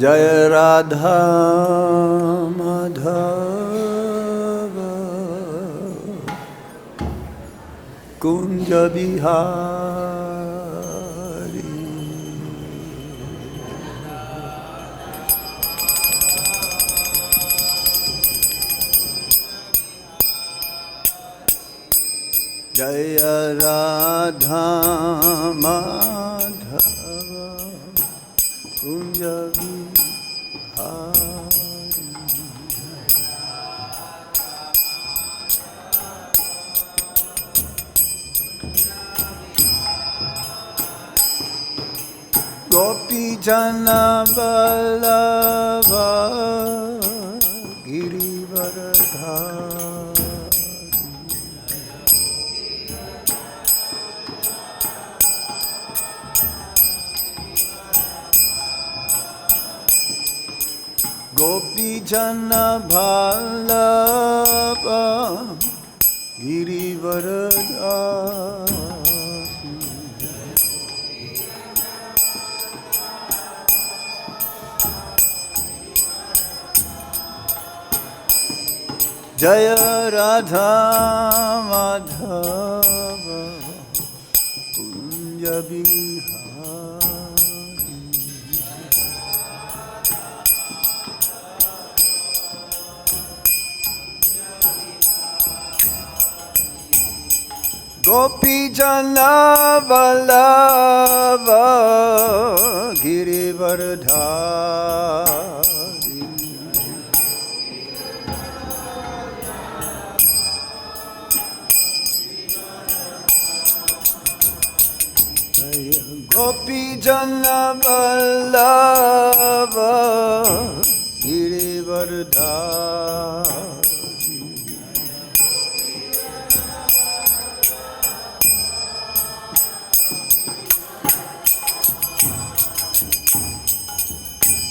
Jaya Radha Madhava Kunja Bihari. Jaya Radha Madhava Kunja Bihari. Gopi Jana Vallabha Girivaradhari. Gopi Jana Vallabha Girivaradhari. Jaya Radha Madhava Kunja Bihari. Gopi Jana Vallabha Girivaradhari. Gopi Jana Vallabha Girivaradhari.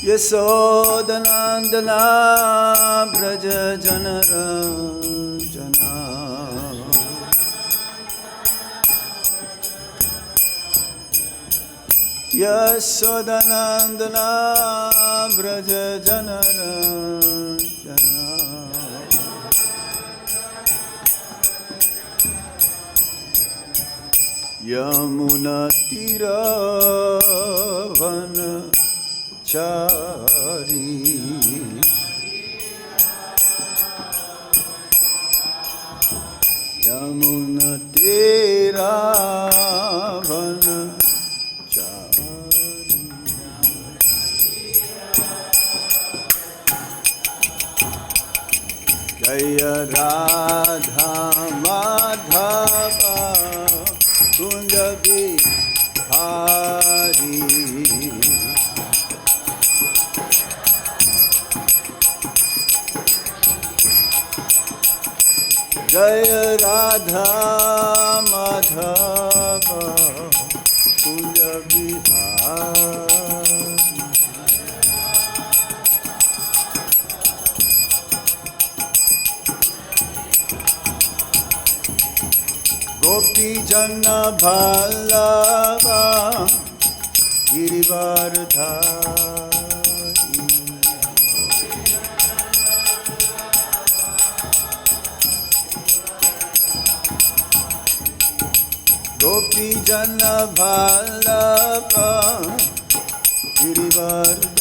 Yasodanandana Braja Janardana. Yasodanandana Braja Janardana. Yamuna Tira Vana Chari. Yamuna Tira Vana Jaya Radha Madhava Kunja Bihari. Jaya Radha Madhava Kunja Bihari. Gopi Jana Vallabha Girivaradhari. Gopi Jana Vallabha Girivaradhari.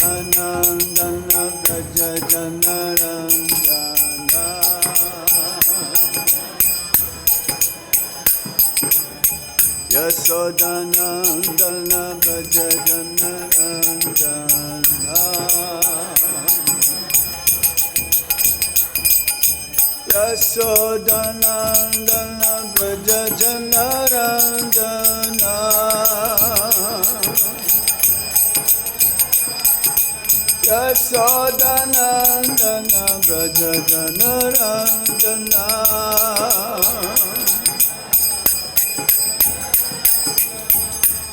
Yasodanandana Braja Janardana. Yasodanandana Braja Janardana. Yasodanandana Braja Janardana. Yasodanandana Braja Janardana.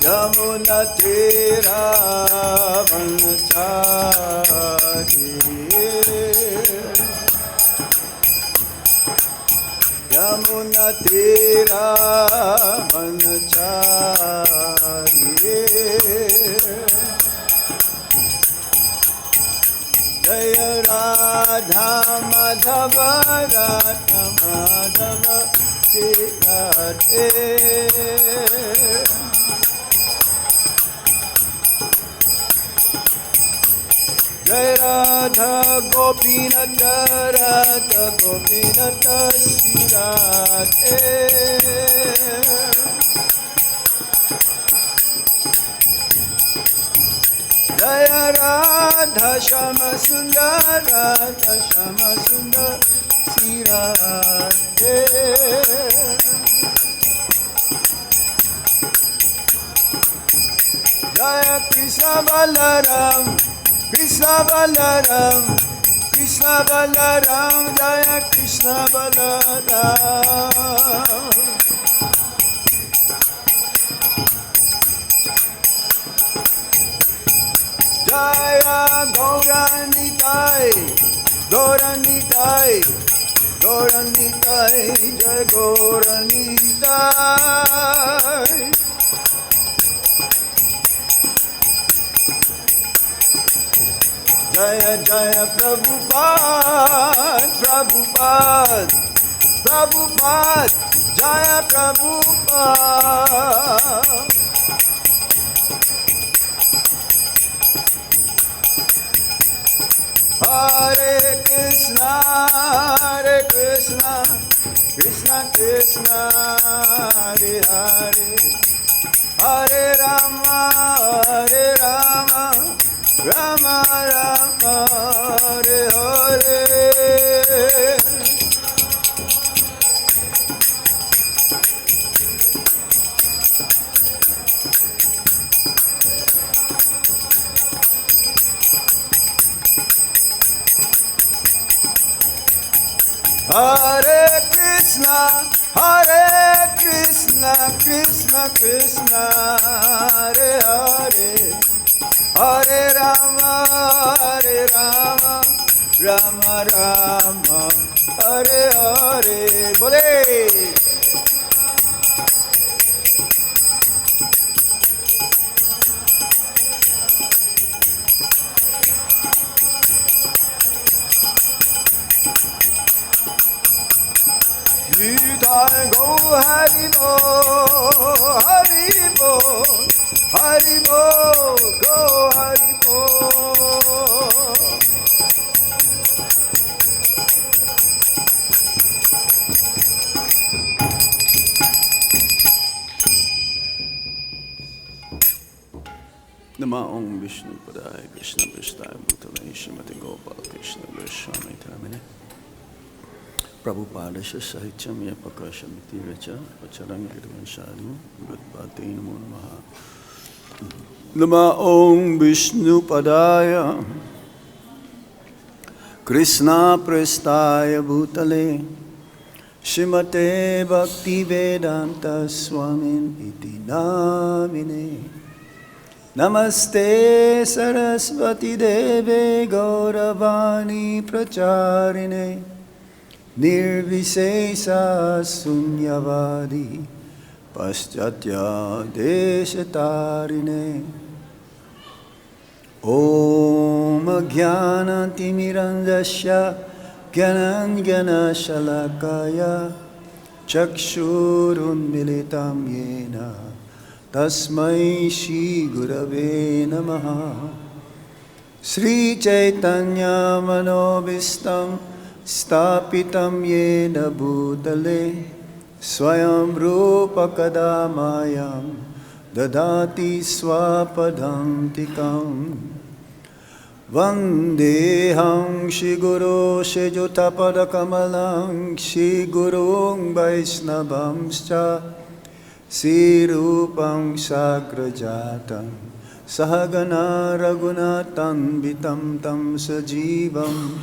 Yamuna Tira Vana Chari. Yamunatira Vanachari Jaya Radha Madhava Radha Madhava Sikate Jaya Radha Gopinata Radha Gopinata Sirate Jaya Radha Shama Sundar Radha Shama Sundar Sirate Jaya Krishna Balaram Krishna Balaram Krishna Balaram Jaya Krishna Balaram Jaya Gauranitai Gauranitai Gauranitai Jaya Gauranitai Jaya Jaya Prabhupada Prabhupada Prabhupada Jaya Prabhupada Hare Krishna Krishna Krishna Hare Hare Hare Rama Rama Rama Hare Hare Hare Krishna Krishna Krishna Hare Hare Hare Rama Rama Rama Hare Hare Bole Vidhātuṁ go Haribo Haribo Haribo go Haribo Nama Om Vishnu Padaya Krishna Pastime Bhutale Srimati Gopal Krishna Swami Tamine Prabhupada Sahityam Yapakashamiti Racha Pacharang Kirvanshanu Gurupati Namo Namaha Nama Om Vishnu Padaya Krishna Prastaya Bhutale Srimate Bhakti Vedanta Swamin Iti Namine Namaste Saraswati Deve Gauravani Pracharine Nirvisesa Sunyavadi Paschatya Deshatarine Om Jnanatimirandasya Jnanjana Shalakaya Chakshurunmilitam Yena Tasmai Shri Gurave Namaha Sri Chaitanya Manobhistam Stapitam Yena Bhutale Swayam Rupa Kadamayam Dadati Swapadantikam Vandeham Shri Guru Shri Jutapada Kamalam Shri Gurung Vaisnavamscha Sri Rupam Sagrajatam Sahagana Raghunathan Vitam Tam Sajivam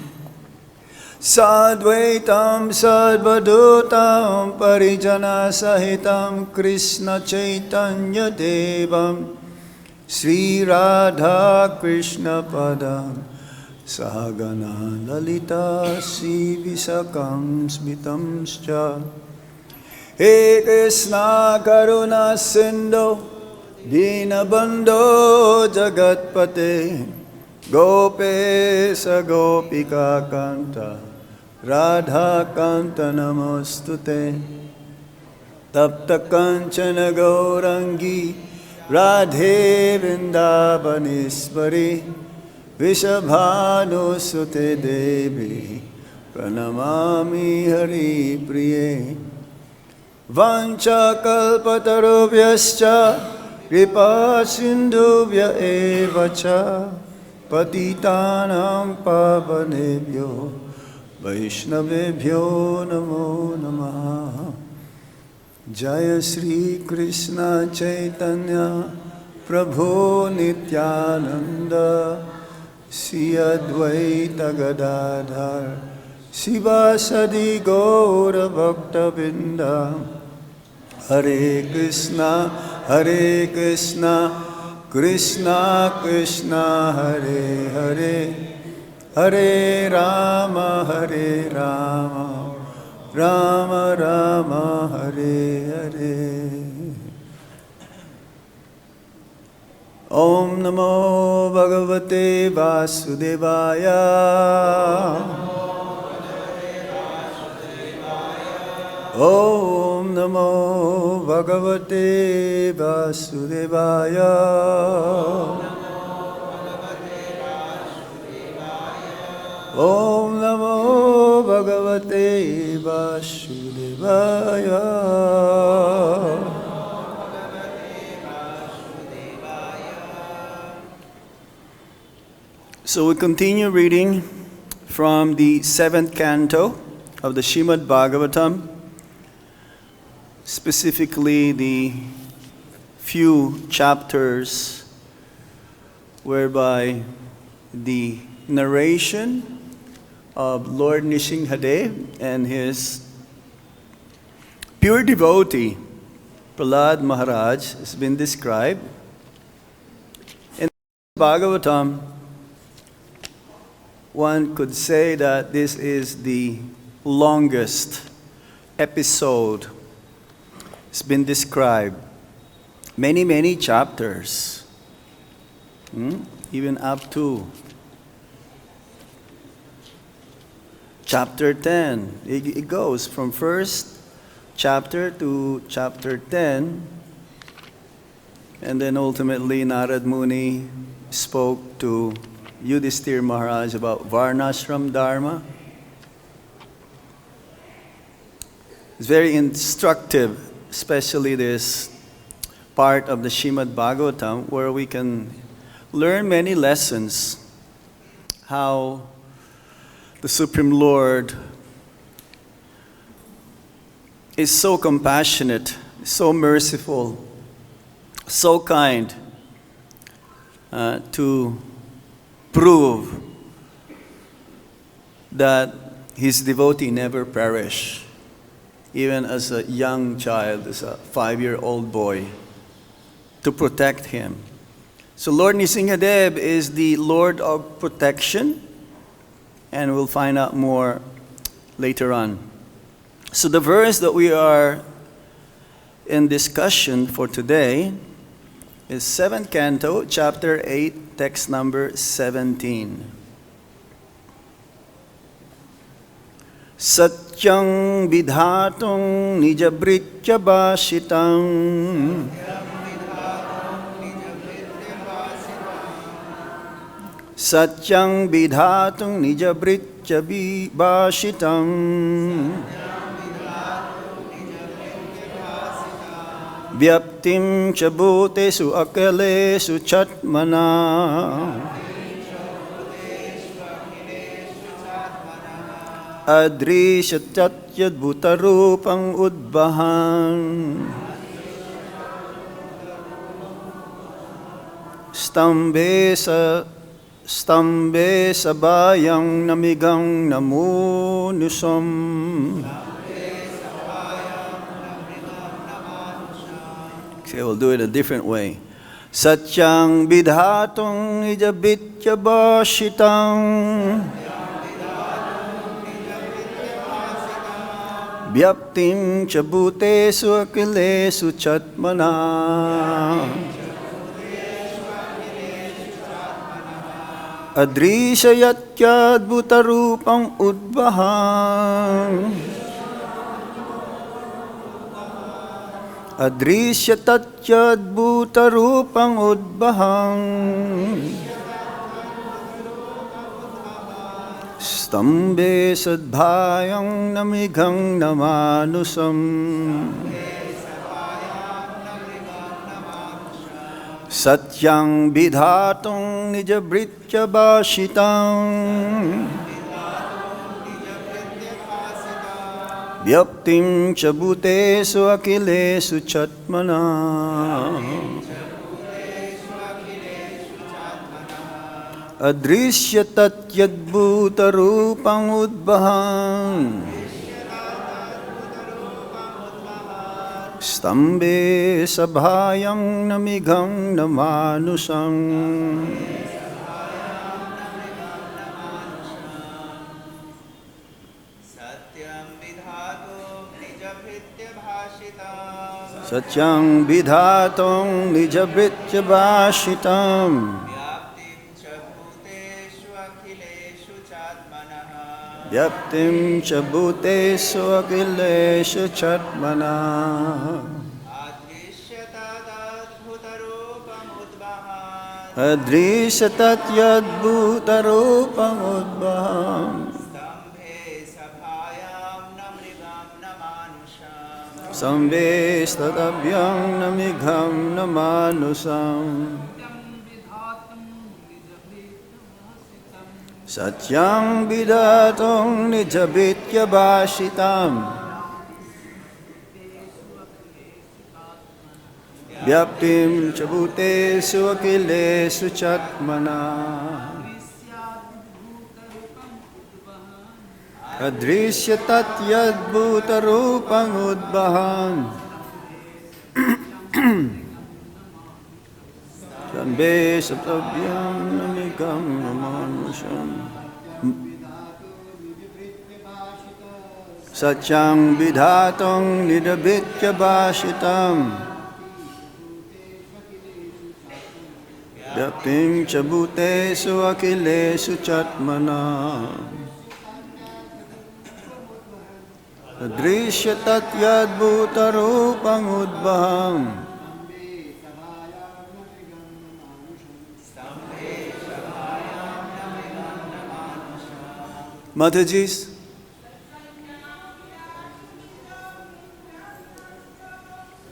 Sadvaitam Sadvadutam Parijana Sahitam Krishna Chaitanya Devam Sri Radha Krishna Padam Sahagana Lalita Sri Visakam Smitamscha He Krishna Karuna Sindhu Dinabandho Jagatpate Gopesa Gopika Kanta Radha Kanta Namostute Tapta Kanchana Gaurangi Radhe Vrindavaneshwari Vishabhanusute Devi Pranamami Hari Priye Vancha kalpatarubhyascha kripa sindhubhya evacha patitanam pavanebhyo vaishnavebhyo namo namaha. Jaya Shri Krishna Chaitanya Prabhu Nityananda Shri Advaita Gadadhar Sivasadi Gaura Bhakta Vrinda Hare Krishna Krishna Krishna Hare Hare Hare Rama Rama Rama Hare Hare. Om Namo Bhagavate Vasudevaya. Om Namo Bhagavate Vasudevaya. Om Namo Bhagavate Vasudevaya. So we continue reading from the 7th canto of the Srimad Bhagavatam, specifically the few chapters whereby the narration of Lord Nrsimhadev and his pure devotee, Prahlāda Mahārāja, has been described. In Bhagavatam, one could say that this is the longest episode. It's been described. Many chapters. Even up to chapter 10. It goes from first chapter to chapter 10. And then ultimately Narad Muni spoke to Yudhishthira Maharaj about Varnashram Dharma. It's very instructive, especially this part of the Srimad Bhagavatam where we can learn many lessons. How the Supreme Lord is so compassionate, so merciful, so kind to prove that his devotee never perish, even as a young child, as a 5-year-old boy, to protect him. So Lord Nrsimhadev is the Lord of protection, and we'll find out more later on. So the verse that we are in discussion for today is 7th canto, chapter 8, text number 17. Satyam vidhātuṁ nija-bhṛtya-bhāṣitam. Satyam vidhātuṁ nija-bhṛtya-bhāṣitam. Vyāptim cha bhūteṣu akhileṣu cātmanaḥ. adṛśyatātyadbhuta-rūpam udvahan. Stambhe sabhāyāṁ mṛgaṁ mānuṣam. Okay, we'll do it a different way. Satyam vidhātuṁ nija-bhṛtya-bhāṣitam. vyāptim ca bhūteṣu akhileṣu cātmanaḥ adṛśyatātyadbhuta-rūpam udvahan adṛśyatātyadbhuta-rūpam udvahan stambhe sabhāyāṁ mṛgaṁ mānuṣam satyaṁ vidhātuṁ nija-bhṛtya-bhāṣitam vyāptim ca bhūteṣu akhileṣu cātmanaḥ adṛśyatātyadbhuta-rūpam udvahan stambhe sabhāyāṁ mṛgaṁ mānuṣam satyam vidhātum nija-bhṛtya-bhāṣitam vyāptim ca bhūteṣu akhileṣu cātmanaḥ adṛśyatātyadbhuta-rūpam udvahan stambhe sabhāyāṁ mṛgaṁ mānuṣam satyam vidhātum nija-bhṛtya-bhāṣitam vyāptim ca bhūteṣu akhileṣu cātmanaḥ adṛśyatātyadbhuta-rūpam udvahan stambhe sabhāyāṁ mṛgaṁ mānuṣam satyam vidhātum nija-bhṛtya-bhāṣitam vyāptim ca bhūteṣu akhileṣu cātmanaḥ adṛśyatātyadbhuta-rūpam udvahan Matajis,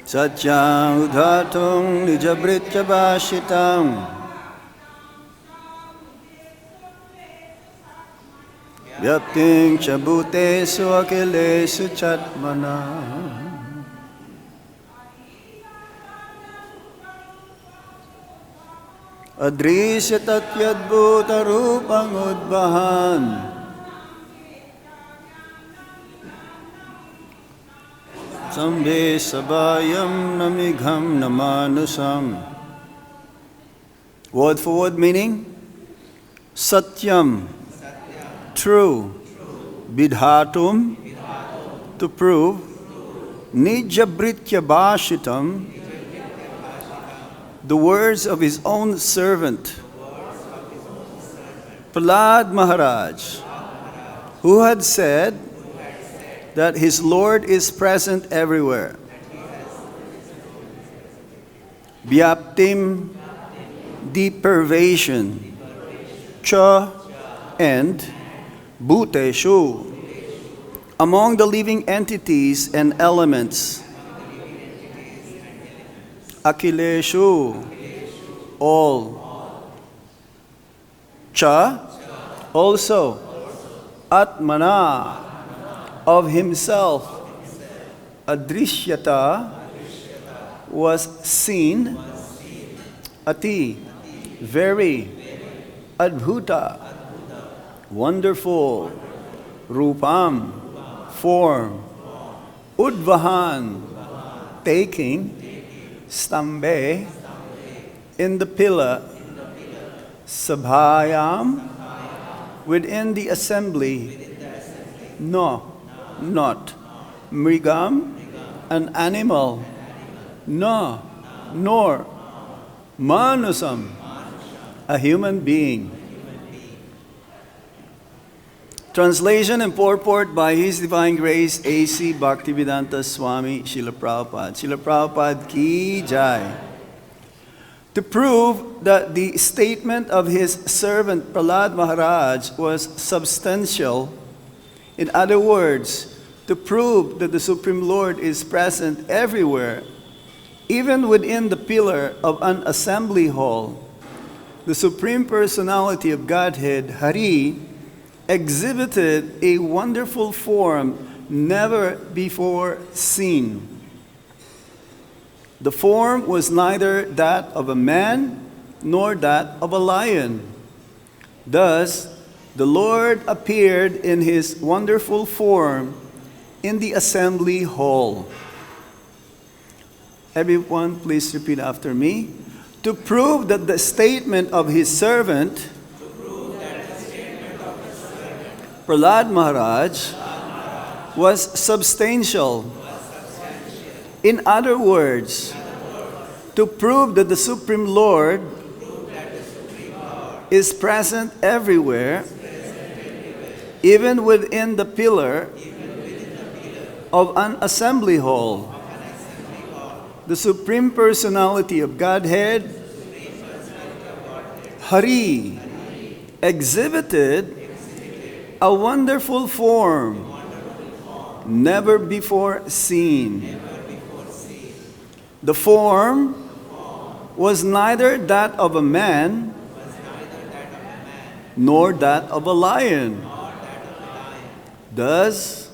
satyam vidhātum nija-bhṛtya-bhāṣitam vyāptim ca bhūteṣu akhileṣu cātmanaḥ adṛśyatātyadbhuta-rūpam udvahan stambhe sabhāyāṁ mṛgaṁ mānuṣam. Word for word meaning: satyam, true; vidhātum, to prove; nija-bhṛtya-bhāṣitam, the words of his own servant, Prahlāda Mahārāja, who had said that his Lord is present everywhere. Vyāptim, the pervasion; cha, and bhūteṣu, among the living entities and elements. Akhileṣu, all. Cha, also. Ātmanaḥ, of himself. Adṛśyata, was seen. Ati, very. Adbhuta, wonderful. Rūpam, form. Udvahan, taking. Stambhe, in the pillar. Sabhāyāṁ, within the assembly. No, not. mṛgaṁ, an animal, na, nor mānuṣam, a human being. Translation and purport by His Divine Grace A.C. Bhaktivedanta Swami Srila Prabhupada. Srila Prabhupada ki jai. To prove that the statement of his servant Prahlāda Mahārāja was substantial, in other words, to prove that the Supreme Lord is present everywhere, even within the pillar of an assembly hall, the Supreme Personality of Godhead, Hari, exhibited a wonderful form never before seen. The form was neither that of a man nor that of a lion. Thus, the Lord appeared in His wonderful form in the assembly hall. Everyone, please repeat after me. To prove that the statement of His servant, Prahlāda Mahārāja, was substantial. In other words, to prove that the Supreme Lord is present everywhere, even within the pillar of an assembly hall, the Supreme Personality of Godhead, Hari, exhibited a wonderful form never before seen. The form was neither that of a man nor that of a lion. Thus,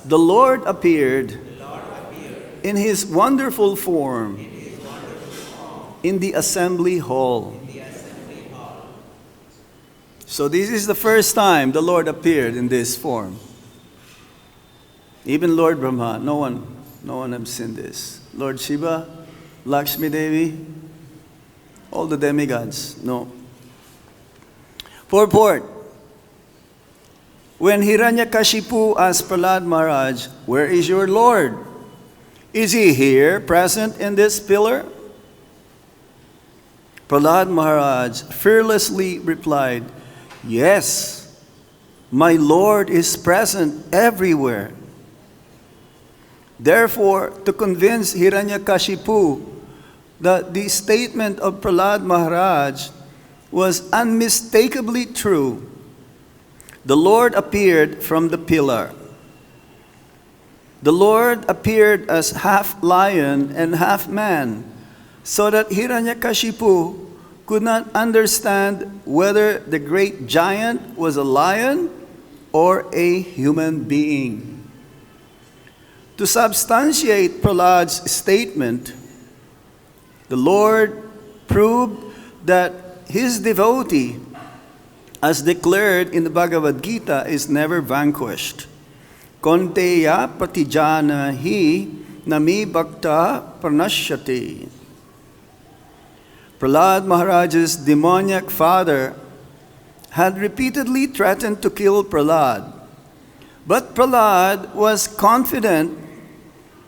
the Lord appeared in His wonderful form in the assembly hall. So this is the first time the Lord appeared in this form. Even Lord Brahma, no one has seen this. Lord Shiva, Lakshmi Devi, all the demigods, no. Purport. When Hiranyakashipu asked Prahlāda Mahārāja, "Where is your Lord? Is He here, present in this pillar?" Prahlāda Mahārāja fearlessly replied, "Yes, my Lord is present everywhere." Therefore, to convince Hiranyakashipu that the statement of Prahlāda Mahārāja was unmistakably true, the Lord appeared from the pillar. The Lord appeared as half lion and half man, so that Hiranyakashipu could not understand whether the great giant was a lion or a human being. To substantiate Prahlāda's statement, the Lord proved that His devotee, as declared in the Bhagavad Gita, is never vanquished. Konteya pratijana hi nami bhakta pranashyati. Prahlāda Mahārāja's demoniac father had repeatedly threatened to kill Prahlāda, but Prahlāda was confident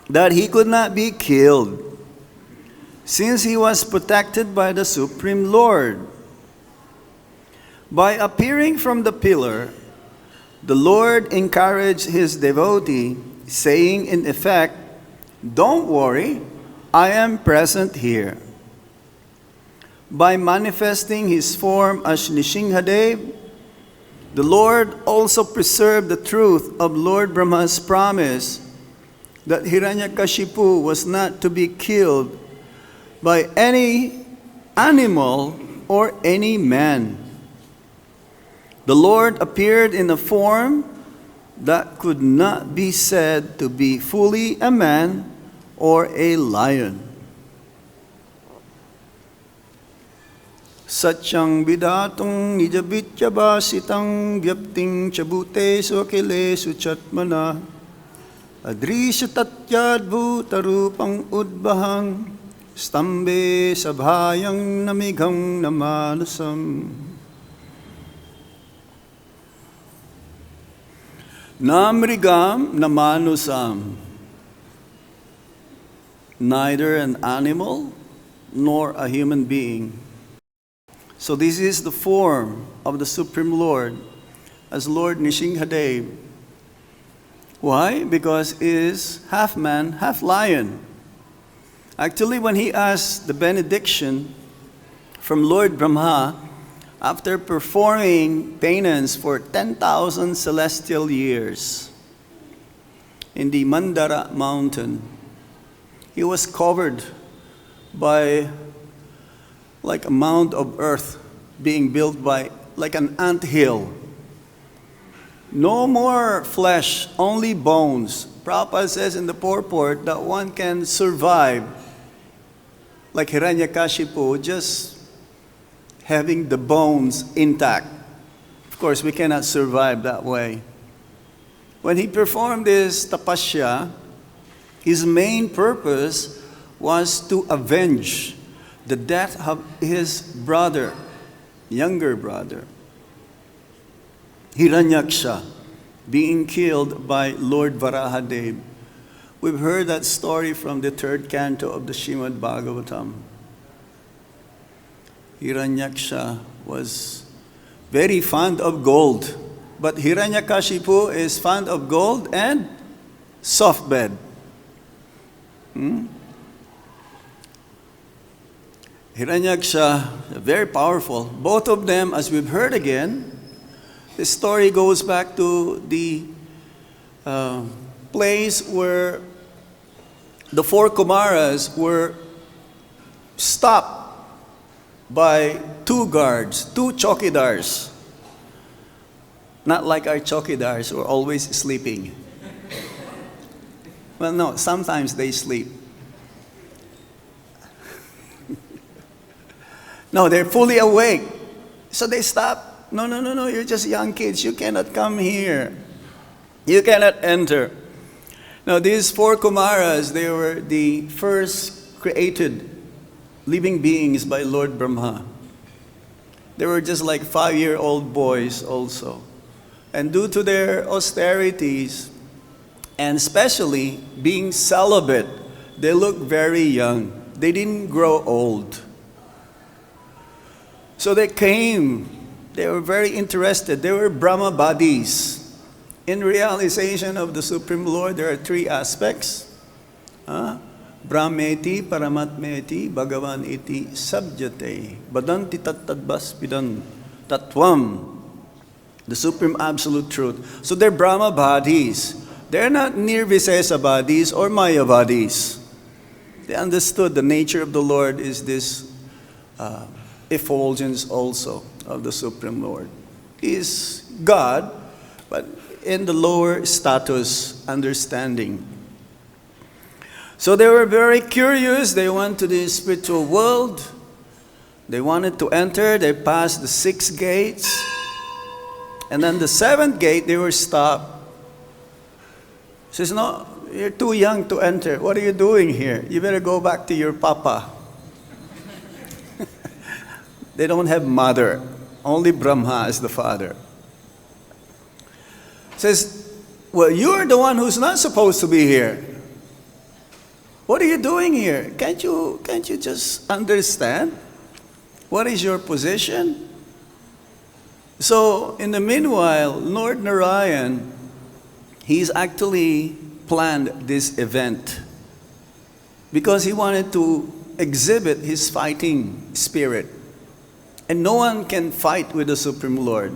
that he could not be killed, since he was protected by the Supreme Lord. By appearing from the pillar, the Lord encouraged His devotee, saying in effect, "Don't worry, I am present here." By manifesting His form as Nrsimhadev, the Lord also preserved the truth of Lord Brahma's promise that Hiranyakashipu was not to be killed by any animal or any man. The Lord appeared in a form that could not be said to be fully a man or a lion. Satyam vidhātuṁ nija-bhṛtya-bhāṣitam vyāptiṁ ca bhūteṣu akhileṣu cātmanaḥ adṛśyatātyadbhuta-rūpam udvahan stambhe sabhāyāṁ namigham mānuṣam. Na mṛgaṁ na mānuṣam, neither an animal nor a human being. So this is the form of the Supreme Lord as Lord Nrsimhadev. Why? Because he is half man, half lion. Actually, when he asked the benediction from Lord Brahma, after performing penance for 10,000 celestial years in the Mandara mountain, he was covered by like a mound of earth being built by like an ant hill. No more flesh, only bones. Prabhupada says in the purport that one can survive like Hiranyakashipu, just having the bones intact. Of course, we cannot survive that way. When he performed this tapasya, his main purpose was to avenge the death of his brother, younger brother, Hiranyaksha, being killed by Lord Varahadev. We've heard that story from the third canto of the Srimad Bhagavatam. Hiranyaksha was very fond of gold, but Hiranyakashipu is fond of gold and soft bed. Hiranyaksha, very powerful. Both of them, as we've heard again, the story goes back to the place where the four Kumaras were stopped by two guards, two chokidars. Not like our chokidars who are always sleeping. Well, no, sometimes they sleep. No, they're fully awake. So they stop. No, you're just young kids. You cannot come here. You cannot enter. Now, these four Kumaras, they were the first created living beings by Lord Brahma. They were just like 5-year-old boys also. And due to their austerities, and especially being celibate, they looked very young. They didn't grow old. So they came. They were very interested. They were Brahmavadis. In realization of the Supreme Lord, there are 3 aspects. Brahmeti, Paramatmeti, Bhagavan iti sabjate. Badanti tattadbaspidan tatvam. The Supreme Absolute Truth. So they're Brahmavadis. They're not Nirvisesavadis or Mayavadis. They understood the nature of the Lord is this effulgence also of the Supreme Lord. He is God, but in the lower status understanding. So they were very curious. They went to the spiritual world. They wanted to enter. They passed the 6 gates. And then the 7th gate, they were stopped. Says, no, you're too young to enter. What are you doing here? You better go back to your papa. They don't have mother. Only Brahma is the father. Says, well, you're the one who's not supposed to be here. What are you doing here? Can't you just understand? What is your position? So, in the meanwhile, Lord Narayan, he's actually planned this event because he wanted to exhibit his fighting spirit. And no one can fight with the Supreme Lord.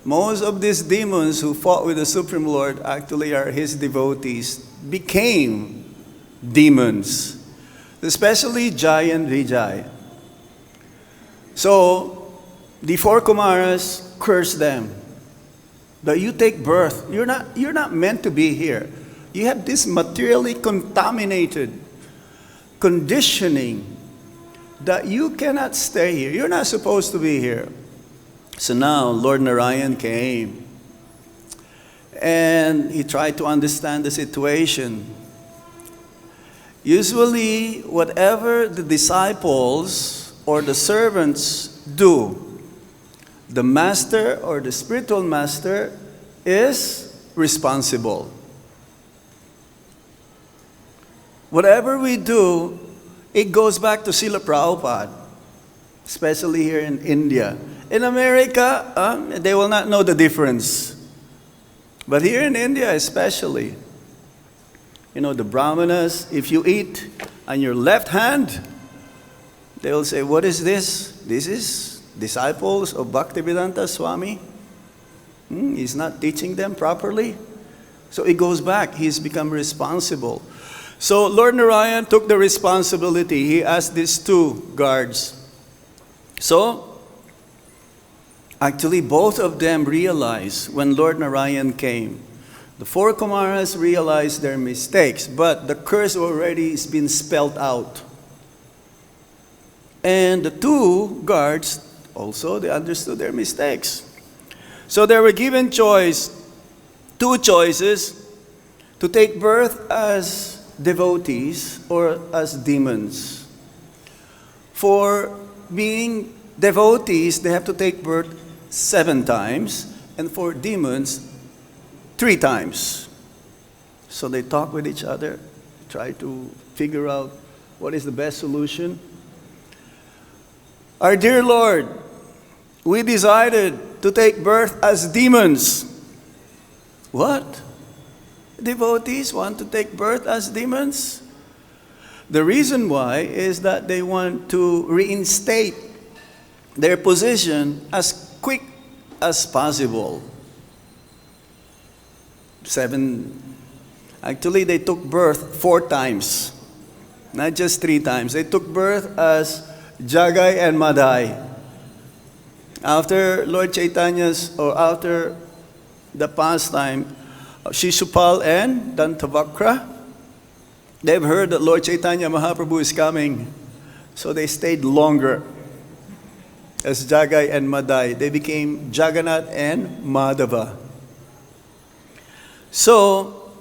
Most of these demons who fought with the Supreme Lord actually are his devotees, became demons, especially Jai and Vijay. So, the 4 Kumaras cursed them. That you take birth, you're not meant to be here. You have this materially contaminated conditioning that you cannot stay here. You're not supposed to be here. So now Lord Narayan came and he tried to understand the situation. Usually, whatever the disciples or the servants do, the master or the spiritual master is responsible. Whatever we do, it goes back to Srila Prabhupada, especially here in India. In America, they will not know the difference. But here in India especially, you know, the Brahmanas, if you eat on your left hand, they will say, what is this? This is disciples of Bhaktivedanta Swami. He's not teaching them properly. So it goes back. He's become responsible. So Lord Narayan took the responsibility. He asked these two guards. So, actually both of them realized when Lord Narayan came. The four Kumaras realized their mistakes, but the curse already has been spelled out. And the two guards also, they understood their mistakes. So they were given two choices, to take birth as devotees or as demons. For being devotees, they have to take birth 7 times, and for demons, 3 times. So they talk with each other, try to figure out what is the best solution. Our dear Lord, we decided to take birth as demons. What? Devotees want to take birth as demons? The reason why is that they want to reinstate their position as quick as possible. 7, actually they took birth 4 times, not just 3 times. They took birth as Jagai and Madai. After Lord Chaitanya's, or after the pastime, Shishupal and Dantavakra, they've heard that Lord Chaitanya Mahaprabhu is coming, so they stayed longer as Jagai and Madai. They became Jagannath and Madhava. So,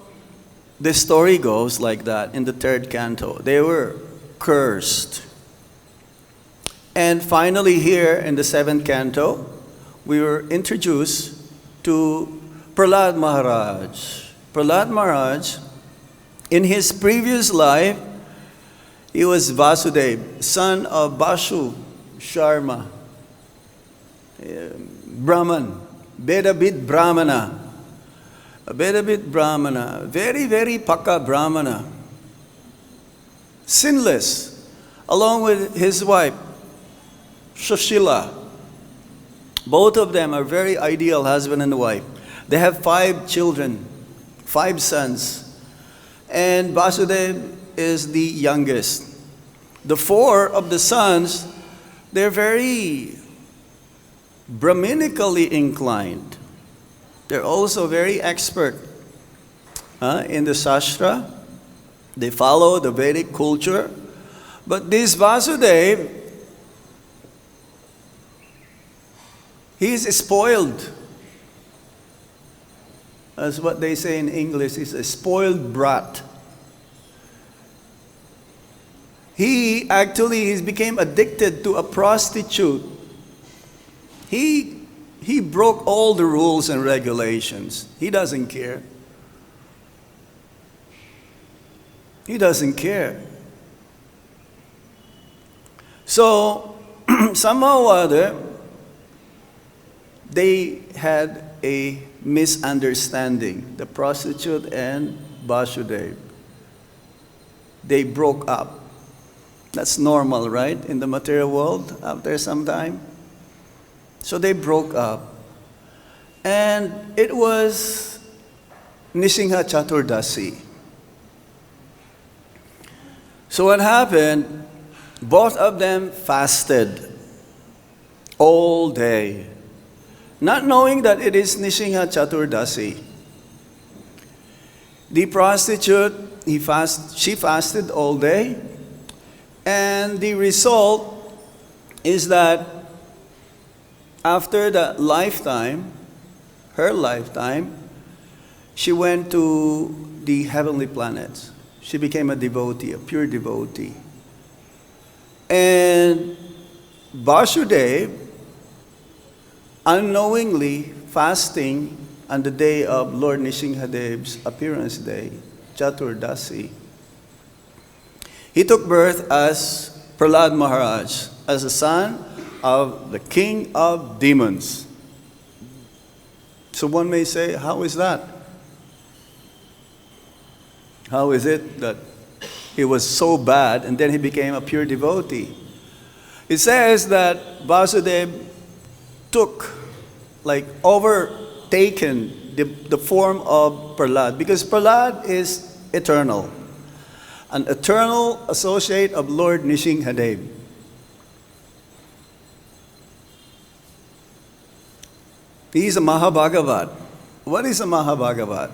the story goes like that in the 3rd canto. They were cursed. And finally here in the 7th canto, we were introduced to Prahlāda Mahārāja. Prahlāda Mahārāja, in his previous life, he was Vasudeva, son of Bashu Sharma, Brahman, Vedabit Brahmana. A Vedabit Brahmana, very, very Paka Brahmana, sinless, along with his wife, Sushila. Both of them are very ideal husband and wife. They have 5 children, 5 sons. And Vasudeva is the youngest. The 4 of the sons, they're very Brahminically inclined. They're also very expert in the Shastra. They follow the Vedic culture. But this Vasudeva, he's spoiled. That's what they say in English. He's a spoiled brat. He became addicted to a prostitute. He broke all the rules and regulations. He doesn't care. He doesn't care. So, somehow or other, they had a misunderstanding, the prostitute and Vasudeva. They broke up. That's normal, right? In the material world, after some time. So they broke up. And it was Nisingha Chaturdasi. So what happened, both of them fasted all day, not knowing that it is Nisingha Chaturdasi. The prostitute, she fasted all day, and the result is that after the lifetime, her lifetime, she went to the heavenly planets. She became a devotee, a pure devotee. And Vasudeva, unknowingly fasting on the day of Lord Nrsimhadev's appearance day, Chaturdasi, he took birth as Prahlāda Mahārāja, as the son of the king of demons. So one may say, how is that? How is it that he was so bad and then he became a pure devotee? It says that Vāsudeva took, overtaken the form of Prahlāda, because Prahlāda is eternal, an eternal associate of Lord Nrsimhadev. He is a Mahabhagavat. What is a Mahabhagavat?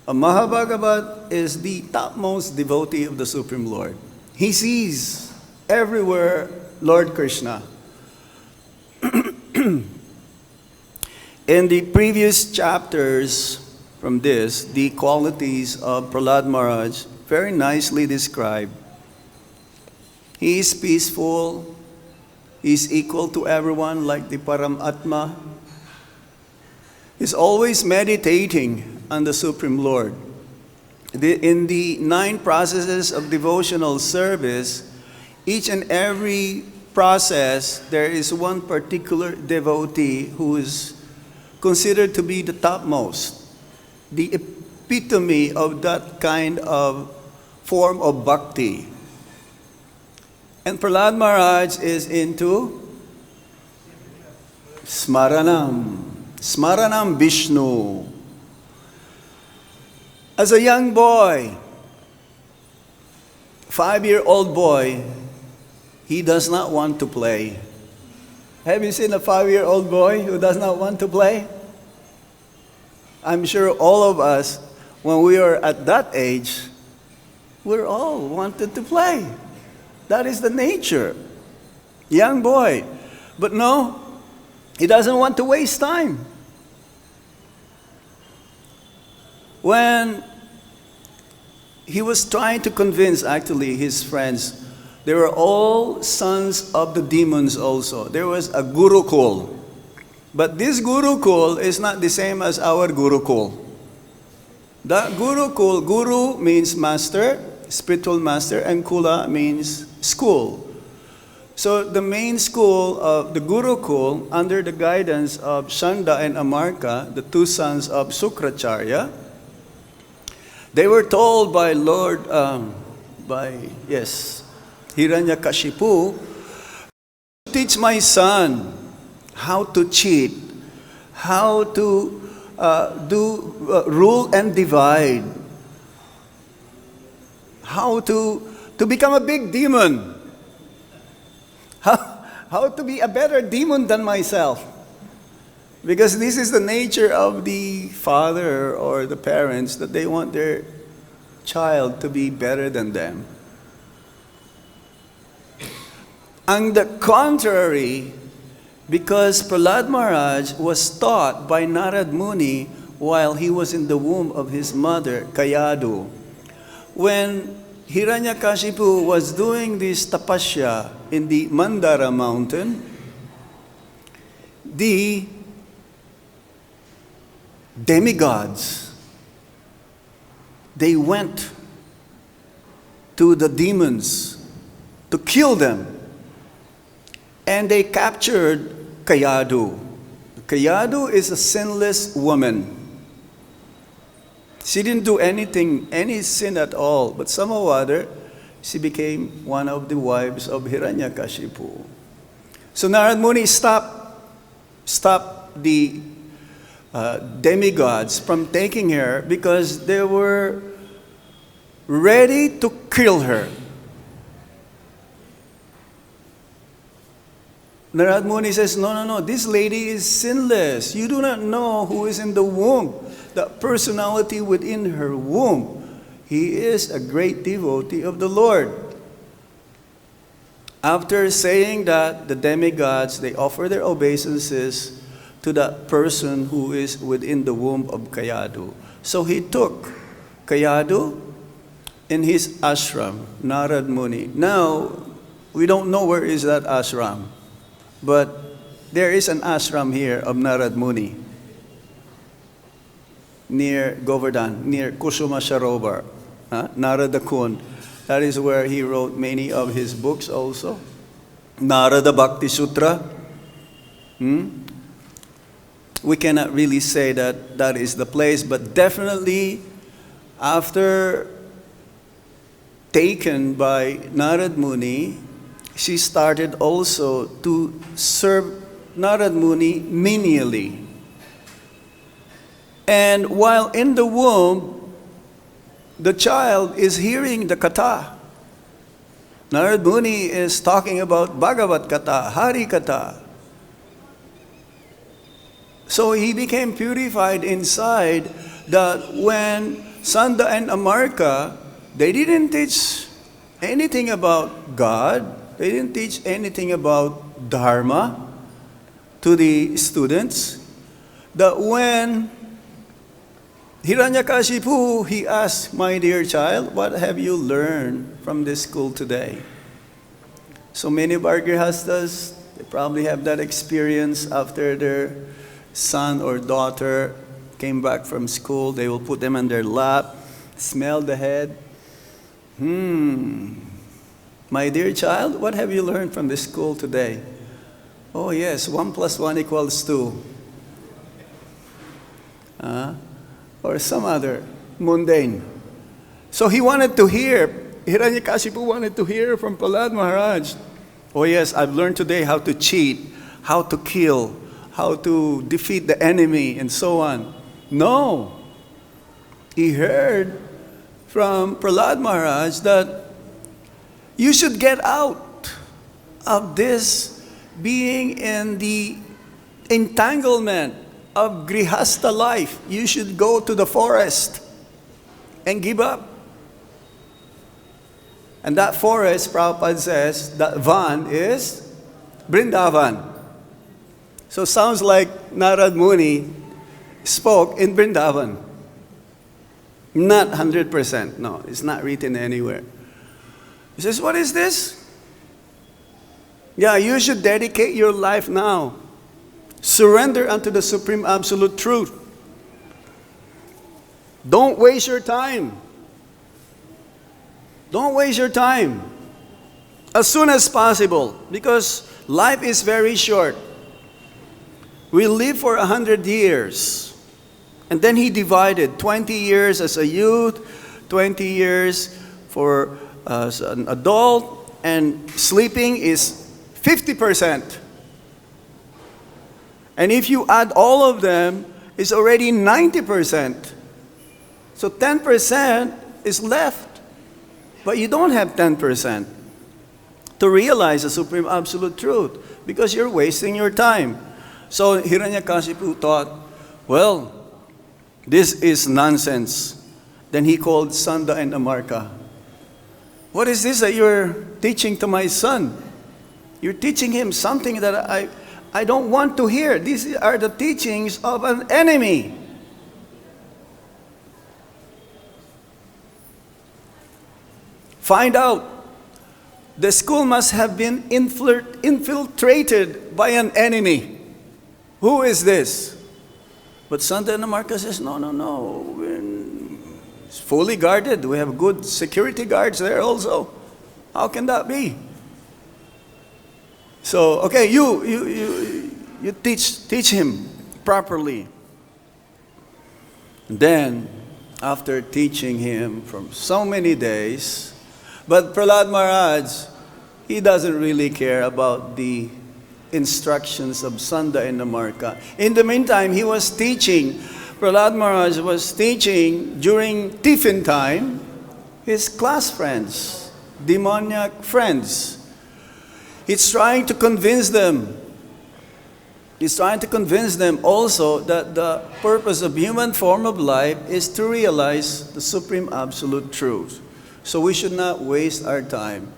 A Mahabhagavat is the topmost devotee of the Supreme Lord. He sees everywhere Lord Krishna. In the previous chapters from this, the qualities of Prahlāda Mahārāja very nicely described. He is peaceful. He is equal to everyone like the Paramatma. He's always meditating on the Supreme Lord. In the 9 processes of devotional service, each and every process, there is one particular devotee who is considered to be the topmost, the epitome of that kind of form of bhakti. And Prahlāda Mahārāja is into Smaranam Vishnu. As a young boy, 5-year-old boy, he does not want to play. Have you seen a 5-year-old boy who does not want to play? I'm sure all of us, when we are at that age, we're all wanted to play. That is the nature. Young boy. But no, he doesn't want to waste time. When he was trying to convince, actually, his friends, they were all sons of the demons also. There was a Gurukul. But this Gurukul is not the same as our Gurukul. The Gurukul, Guru means master, spiritual master, and Kula means school. So the main school of the Gurukul, under the guidance of Shanda and Amarka, the 2 sons of Sukracharya, they were told by Hiranyakashipu, teach my son how to cheat, how to rule and divide, how to become a big demon, how to be a better demon than myself. Because this is the nature of the father or the parents, that they want their child to be better than them. On the contrary, because Prahlāda Mahārāja was taught by Narad Muni while he was in the womb of his mother, Kayadu. When Hiranyakashipu was doing this tapasya in the Mandara mountain, the demigods, they went to the demons to kill them. And they captured Kayadu. Kayadu is a sinless woman. She didn't do any sin at all, but somehow or other, she became one of the wives of Hiranyakashipu. So Narad Muni stopped the demigods from taking her because they were ready to kill her. Narad Muni says, no, this lady is sinless. You do not know who is in the womb, the personality within her womb. He is a great devotee of the Lord. After saying that, the demigods, they offer their obeisances to that person who is within the womb of Kayadu. So he took Kayadu in his ashram, Narad Muni. Now, we don't know where is that ashram. But there is an ashram here of Narad Muni. near Govardhan, near Kusuma Sarovar, Narada Kund. That is where he wrote many of his books also. Narada Bhakti Sutra. We cannot really say that that is the place, but definitely after taken by Narad Muni, she started also to serve Narad Muni menially. And while in the womb, the child is hearing the katha. Narad Muni is talking about Bhagavat Katha, Hari Katha. So he became purified inside, that when Sanda and Amarka, they didn't teach anything about God, they didn't teach anything about Dharma to the students, that when Hiranyakashipu, he asked, "My dear child, what have you learned from this school today?" So many of our grihastas, they probably have that experience after their son or daughter came back from school. They will put them on their lap, smell the head. My dear child, what have you learned from this school today? Oh yes, 1 + 1 = 2. Or some other mundane. So he wanted to hear, Hiranyakashipu wanted to hear from Prahlāda Mahārāja. Oh yes, I've learned today how to cheat, how to kill, how to defeat the enemy, and so on. No. He heard from Prahlāda Mahārāja that you should get out of this being in the entanglement of grihasta life. You should go to the forest and give up. And that forest, Prabhupada says, that van is Vrindavan. So sounds like Narad Muni spoke in Vrindavan. Not 100%, no, it's not written anywhere. He says, what is this? Yeah, you should dedicate your life now. Surrender unto the Supreme Absolute Truth. Don't waste your time. Don't waste your time. As soon as possible, because life is very short. We live for 100 years. And then he divided 20 years as a youth, 20 years for as an adult, and sleeping is 50%. And if you add all of them, it's already 90%. So 10% is left. But you don't have 10% to realize the Supreme Absolute Truth, because you're wasting your time. So Hiranyakashipu thought, well, this is nonsense. Then he called Sanda and Amarka. What is this that you're teaching to my son? You're teaching him something that I don't want to hear. These are the teachings of an enemy. Find out. The school must have been infiltrated by an enemy. Who is this? But Santa and Amarka says, no. It's fully guarded. We have good security guards there also. How can that be? So, okay, you teach him properly. Then, after teaching him for so many days, but Prahlāda Mahārāja, he doesn't really care about the instructions of Sanda and Amarka. In the meantime, he was teaching. Prahlāda Mahārāja was teaching during tiffin time his class friends, demoniac friends. He's trying to convince them. He's trying to convince them also that the purpose of human form of life is to realize the Supreme Absolute Truth. So we should not waste our time.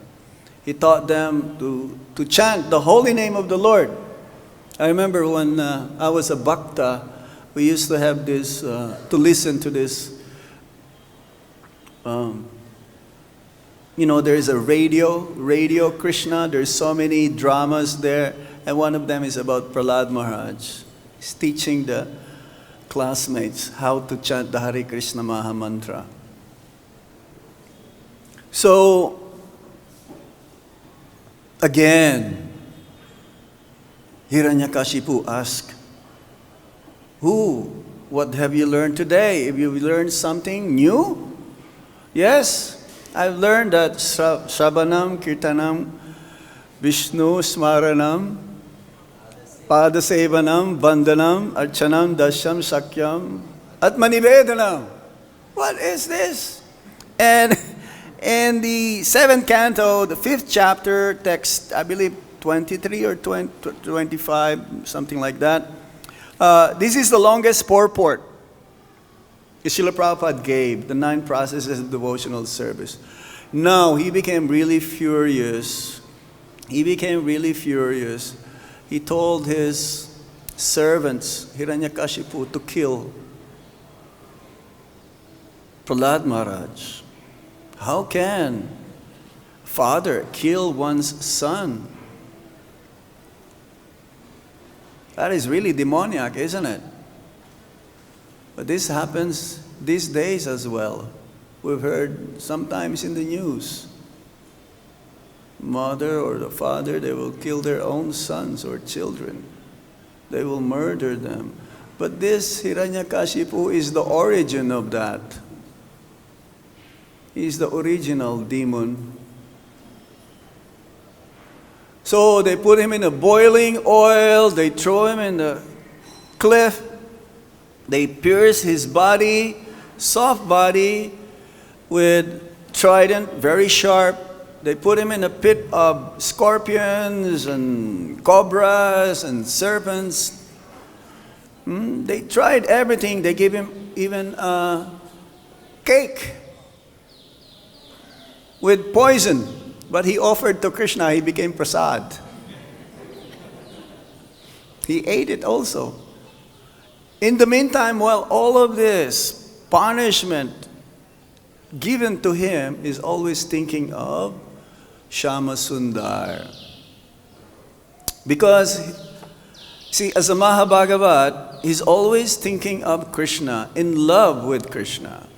He taught them to chant the holy name of the Lord. I remember when I was a bhakta, we used to have this, to listen to this. There is a radio Krishna. There's so many dramas there. And one of them is about Prahlāda Mahārāja. He's teaching the classmates how to chant the Hare Krishna Maha Mantra. So, again, Hiranyakashipu asked, what have you learned today? Have you learned something new? Yes, I've learned that Shravanam, Kirtanam, Vishnu, Smaranam, Padasevanam, Vandanam, Archanam, Dasyam, Sakyam, Atmanivedanam. What is this? And in the 7th canto, the 5th chapter, text, I believe 23 or 25, something like that. This is the longest purport Srila Prabhupada gave, the 9 processes of devotional service. Now, he became really furious. He told his servants, Hiranyakashipu, to kill Prahlāda Mahārāja. How can a father kill one's son? That is really demoniac, isn't it? But this happens these days as well. We've heard sometimes in the news, mother or the father, they will kill their own sons or children. They will murder them. But this Hiranyakashipu is the origin of that. He's the original demon. So they put him in a boiling oil, they throw him in the cliff, they pierce his body, soft body, with trident, very sharp. They put him in a pit of scorpions and cobras and serpents. They tried everything. They gave him even cake with poison. But he offered to Krishna, he became prasad. He ate it also. In the meantime, while all of this punishment given to him, is always thinking of Shama Sundar. Because, see, as a Mahabhagavat, he's always thinking of Krishna, in love with Krishna.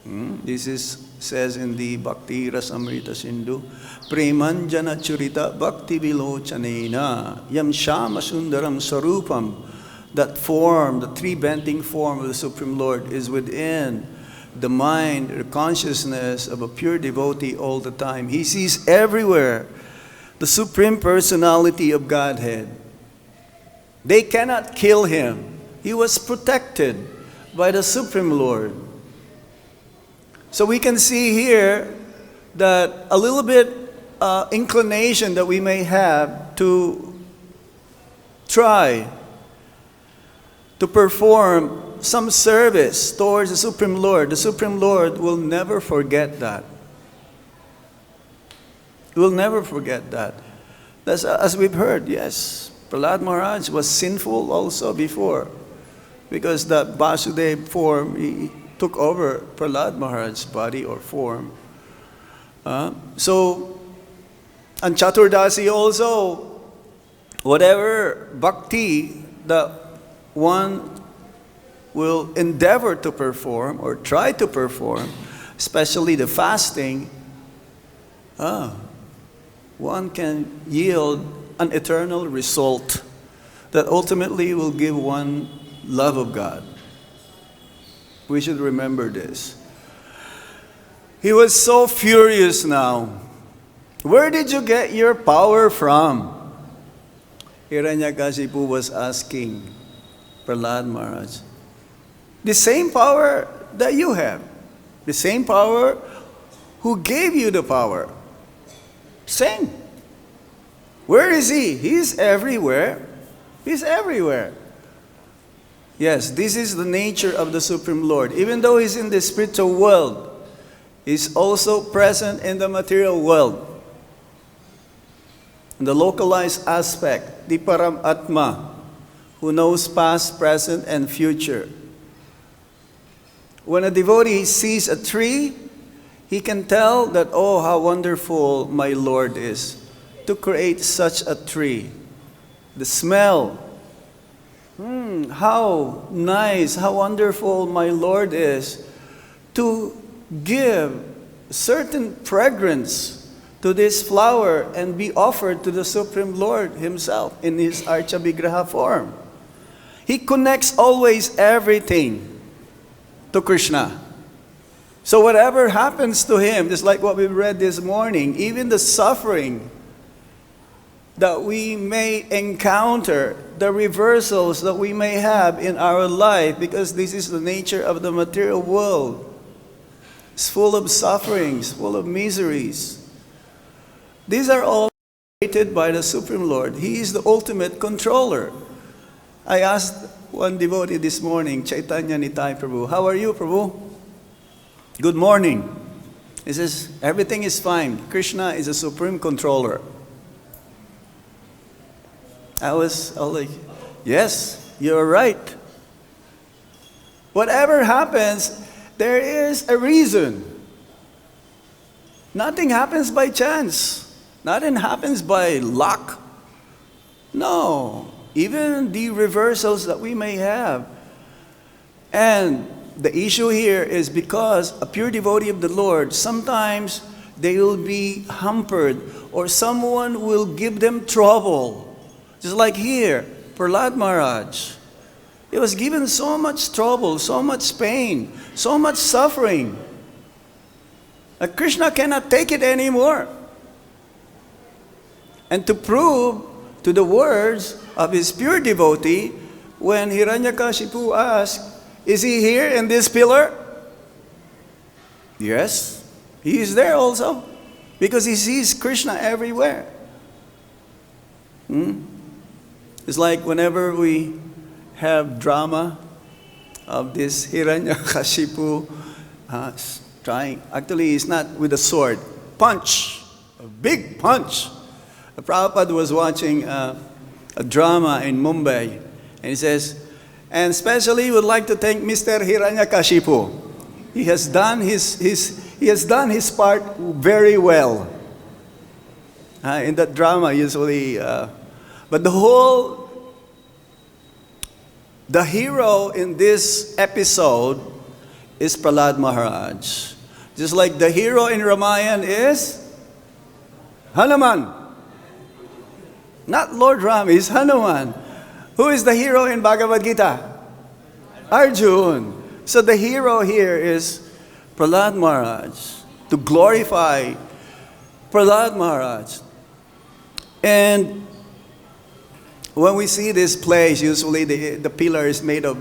This says in the Bhakti Rasamrita Sindhu, Premanjana Churita Bhakti Vilochanena Yam Shama Sundaram Sarupam. That form, the three-bending form of the Supreme Lord is within the mind, the consciousness of a pure devotee all the time. He sees everywhere the Supreme Personality of Godhead. They cannot kill him. He was protected by the Supreme Lord. So we can see here that a little bit inclination that we may have to try to perform some service towards the Supreme Lord will never forget that. He will never forget that. That's, as we've heard, yes, Prahlāda Mahārāja was sinful also before, because that Vāsudev form, he took over Prahlāda Mahārāja's body or form. So, and Chaturdasi also, whatever bhakti that one will endeavor to perform or try to perform, especially the fasting, one can yield an eternal result that ultimately will give one love of God. We should remember this. He was so furious now. Where did you get your power from? Hiranyakashipu was asking Prahlāda Mahārāja. The same power that you have. The same power who gave you the power. Same. Where is he? He's everywhere. He's everywhere. Yes, this is the nature of the Supreme Lord. Even though he's in the spiritual world, he's also present in the material world. In the localized aspect, the Paramatma, who knows past, present, and future. When a devotee sees a tree, he can tell that, oh, how wonderful my Lord is to create such a tree. The smell, How nice, how wonderful my Lord is to give certain fragrance to this flower and be offered to the Supreme Lord Himself in His Archa Vigraha form. He connects always everything to Krishna. So whatever happens to Him, just like what we read this morning, even the suffering that we may encounter, the reversals that we may have in our life, because this is the nature of the material world. It's full of sufferings, full of miseries. These are all created by the Supreme Lord. He is the ultimate controller. I asked one devotee this morning, Chaitanya Nitai Prabhu, how are you, Prabhu? Good morning. He says, everything is fine. Krishna is a supreme controller. I was like, yes, you're right. Whatever happens, there is a reason. Nothing happens by chance. Nothing happens by luck. No. Even the reversals that we may have. And the issue here is because a pure devotee of the Lord, sometimes they will be hampered or someone will give them trouble. Just like here, Prahlāda Mahārāja. He was given so much trouble, so much pain, so much suffering. Krishna cannot take it anymore. And to prove to the words of his pure devotee, when Hiranyakashipu asked, is he here in this pillar? Yes, he is there also. Because he sees Krishna everywhere. It's like whenever we have drama of this Hiranyakashipu trying, actually it's not with a sword, punch, a big punch. Prabhupada was watching a drama in Mumbai, and he says, and especially would like to thank Mr. Hiranyakashipu. He has done his part very well in that drama usually. But the hero in this episode is Prahlāda Mahārāja. Just like the hero in Ramayana is Hanuman. Not Lord Ram, is Hanuman. Who is the hero in Bhagavad Gita? Arjuna. So the hero here is Prahlāda Mahārāja, to glorify Prahlāda Mahārāja. And when we see this place, usually the pillar is made of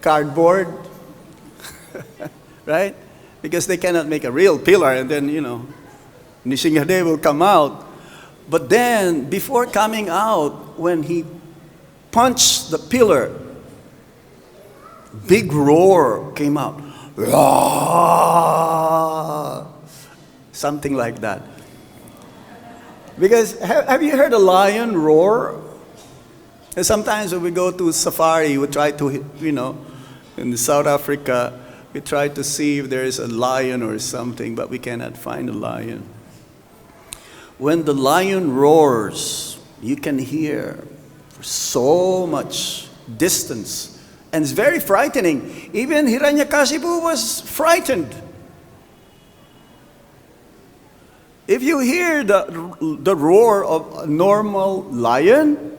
cardboard, right? Because they cannot make a real pillar, and then, Nishingadev will come out. But then, before coming out, when he punched the pillar, big roar came out. Something like that. Because have you heard a lion roar? And sometimes when we go to safari, we try to, in South Africa, we try to see if there is a lion or something, but we cannot find a lion. When the lion roars, you can hear for so much distance. And it's very frightening. Even Hiranyakashipu was frightened. If you hear the roar of a normal lion,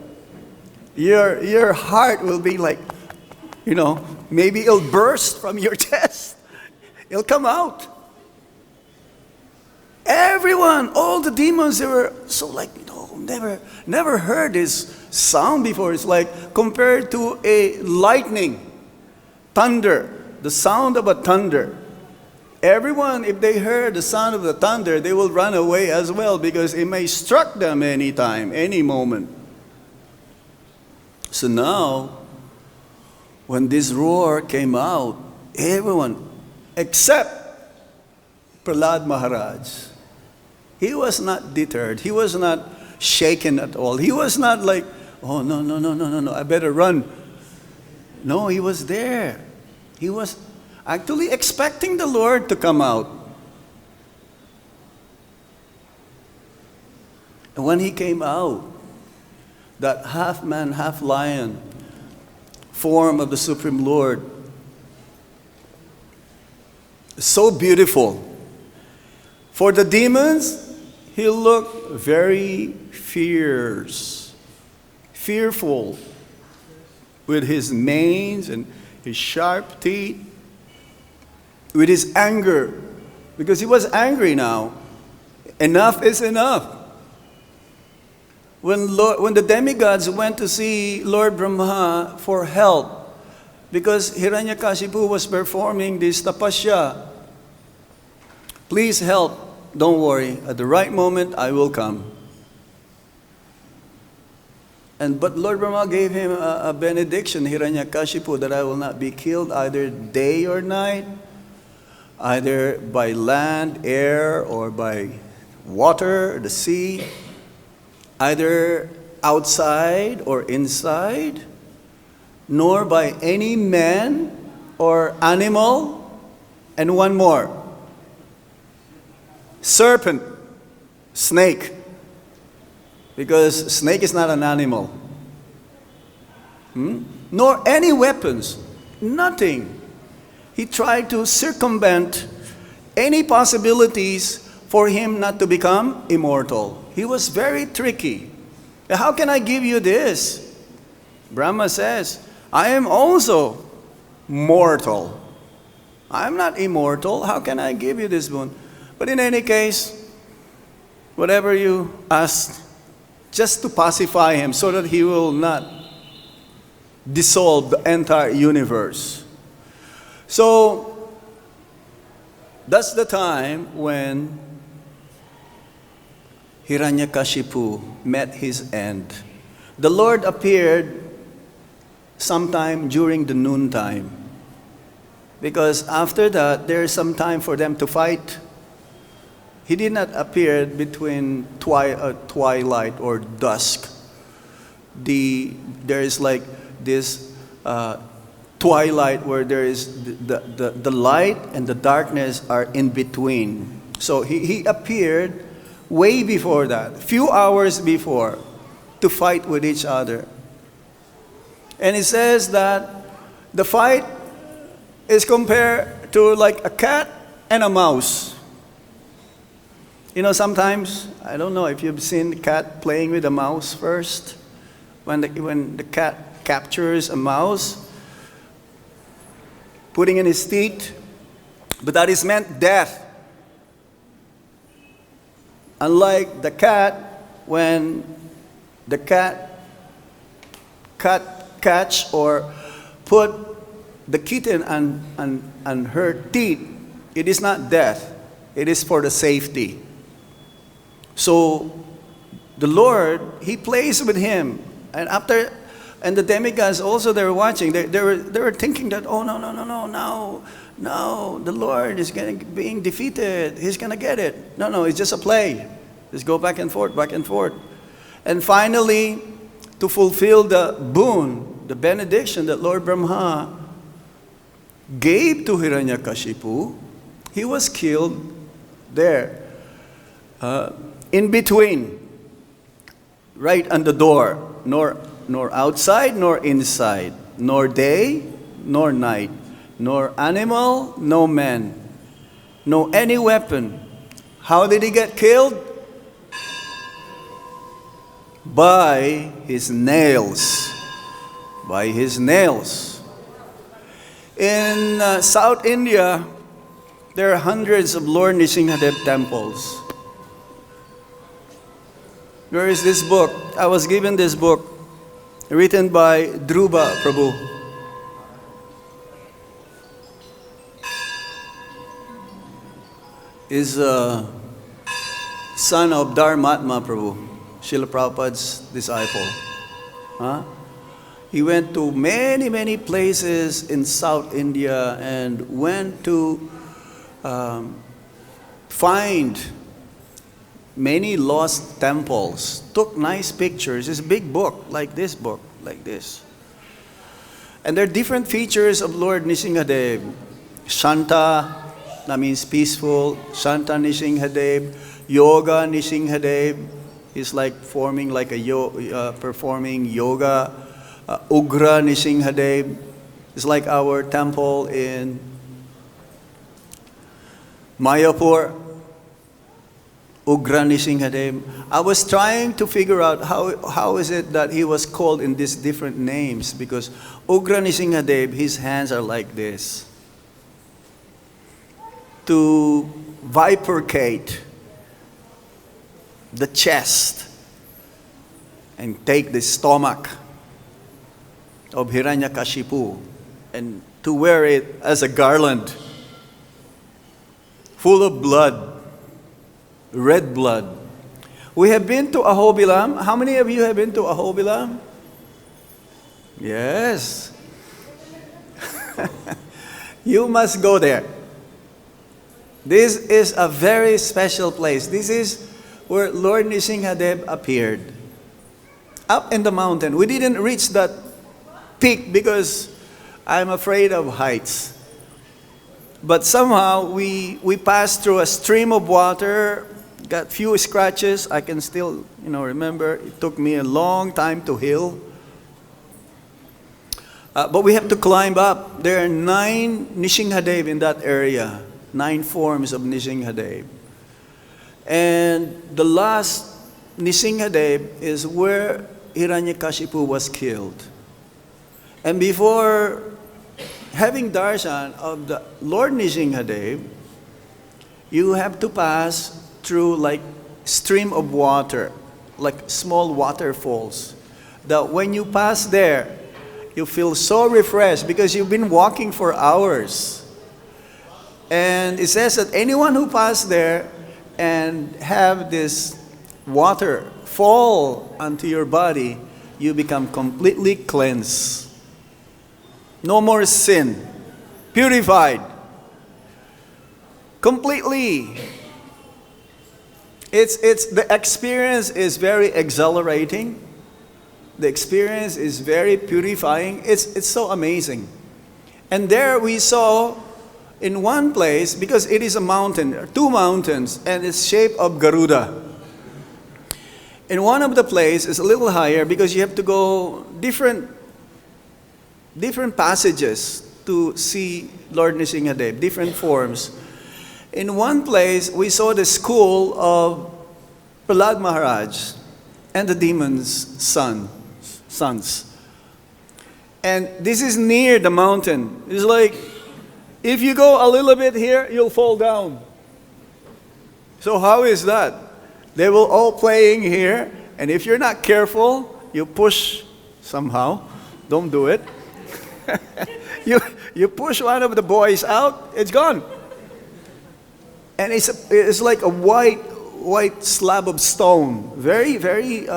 your heart will be like, maybe it'll burst from your chest. It'll come out. Everyone, all the demons, they were so like, never heard this sound before. It's like compared to a lightning, thunder, the sound of a thunder. Everyone, if they heard the sound of the thunder, they will run away as well because it may struck them any time, any moment. So now, when this roar came out, everyone, except Prahlāda Mahārāja, he was not deterred. He was not shaken at all. He was not like, oh, no, I better run. No, he was there. He was actually expecting the Lord to come out. And when he came out, that half man, half lion form of the Supreme Lord. So beautiful. For the demons, he looked very fierce, fearful, with his manes and his sharp teeth, with his anger, because he was angry now. Enough is enough. When the demigods went to see Lord Brahma for help, because Hiranyakashipu was performing this tapasya, please help, don't worry, at the right moment I will come. But Lord Brahma gave him a benediction, Hiranyakashipu, that I will not be killed either day or night, either by land, air, or by water, the sea, either outside or inside, nor by any man or animal, and one more, serpent, snake, because snake is not an animal, nor any weapons, nothing. He tried to circumvent any possibilities for him not to become immortal. He was very tricky. How can I give you this? Brahma says, I am also mortal. I'm not immortal. How can I give you this boon? But in any case, whatever you ask, just to pacify him so that he will not dissolve the entire universe. So, that's the time when Hiranyakashipu met his end. The Lord appeared sometime during the noontime, because after that there is some time for them to fight. He did not appear between twilight or dusk. There is like this twilight where there is the light and the darkness are in between. So he appeared way before that, few hours before, to fight with each other. And it says that the fight is compared to like a cat and a mouse. You know, sometimes, I don't know if you've seen the cat playing with a mouse first. When the cat captures a mouse, putting in his teeth, but that is meant death. Unlike the cat, when the cat catch or put the kitten on her teeth, it is not death. It is for the safety. So the Lord, he plays with him, and the demigods also, they were watching. They were thinking that, oh no, the Lord is being defeated. He's gonna get it. No, it's just a play. Just go back and forth, back and forth. And finally, to fulfill the boon, the benediction that Lord Brahma gave to Hiranyakashipu, he was killed there, in between, right on the door, nor outside nor inside, nor day nor night, nor animal, no man, no any weapon. How did he get killed? By his nails. By his nails. In South India, there are hundreds of Lord Nrsimhadev temples. Where is this book? I was given this book, written by Dhruva Prabhu. Is a son of Dharmatma Prabhu, Srila Prabhupada's disciple. He went to many places in South India and went to find many lost temples, took nice pictures. It's a big book, like this book, like this. And there are different features of Lord Nrsimhadev. Shanta, that means peaceful. Shanta Nrsimhadev. Yoga Nrsimhadev is like performing yoga. Ugra Nrsimhadev is like our temple in Mayapur. Ugra Nrsimhadev. I was trying to figure out how is it that he was called in these different names, because Ugra Nrsimhadev, his hands are like this, to bifurcate the chest and take the stomach of Hiranyakashipu and to wear it as a garland full of blood, red blood. We have been to Ahobilam. How many of you have been to Ahobilam? Yes. You must go there. This is a very special place. This is where Lord Nrsimhadev appeared. Up in the mountain. We didn't reach that peak because I'm afraid of heights. But somehow we passed through a stream of water, got few scratches. I can still, remember. It took me a long time to heal. But we have to climb up. There are 9 Nrsimhadev in that area. 9 forms of Nrsimhadev. And the last Nrsimhadev is where Hiranyakashipu was killed. And before having darshan of the Lord Nrsimhadev, you have to pass through like stream of water, like small waterfalls, that when you pass there, you feel so refreshed because you've been walking for hours. And it says that anyone who passes there and have this water fall onto your body, you become completely cleansed. No more sin. Purified. Completely. The experience is very exhilarating. The experience is very purifying. It's so amazing. And there we saw in one place, because it is a mountain, 2 mountains, and it's shaped of Garuda. In one of the places, it's a little higher because you have to go different passages to see Lord Nrsimhadev, different forms. In one place, we saw the school of Prahlāda Mahārāja and the demons' sons. And this is near the mountain. It's like, if you go a little bit here, you'll fall down. So how is that? They will all playing here, and if you're not careful, you push somehow. Don't do it. You push one of the boys out, it's gone. And it's like a white slab of stone, very, very